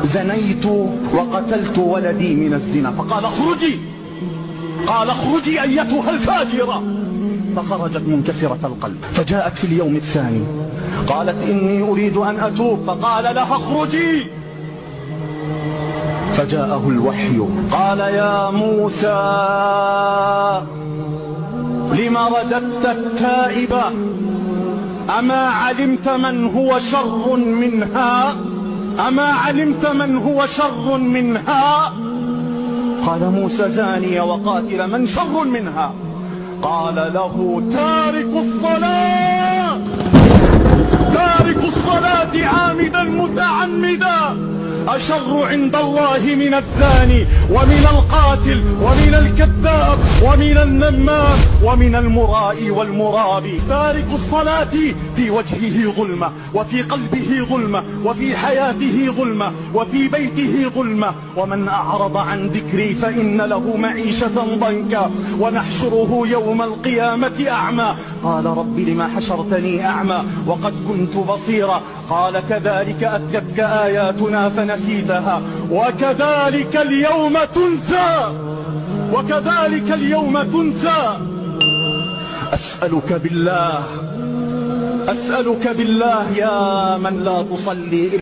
زنيت وقتلت ولدي من الزنا. فقال اخرجي، قال اخرجي أيتها الفاجرة. فخرجت منكسرة القلب. فجاءت في اليوم الثاني قالت إني أريد أن أتوب، فقال لها اخرجي. فجاءه الوحي قال يا موسى لم رددت التائبة؟ أما علمت من هو شر منها؟ أما علمت من هو شر منها؟ قال موسى زانية وقاتل، من شر منها؟ قال له تارك الصلاة، تارك الصلاة عامدا متعمدا أشر عند الله من الزاني ومن القاتل ومن الكذاب ومن النمام ومن المرائي والمرابي. تارك الصلاة في وجهه ظلمة، وفي قلبه ظلمة، وفي حياته ظلمة، وفي بيته ظلمة. ومن أعرض عن ذكري فإن له معيشة ضنكا ونحشره يوم القيامة أعمى. قال رب لما حشرتني أعمى وقد كنت بصيرا؟ قال كذلك أتتك آياتنا فنسيتها وكذلك اليوم تنسى، وكذلك اليوم تنسى. أسألك بالله، أسألك بالله يا من لا تصلي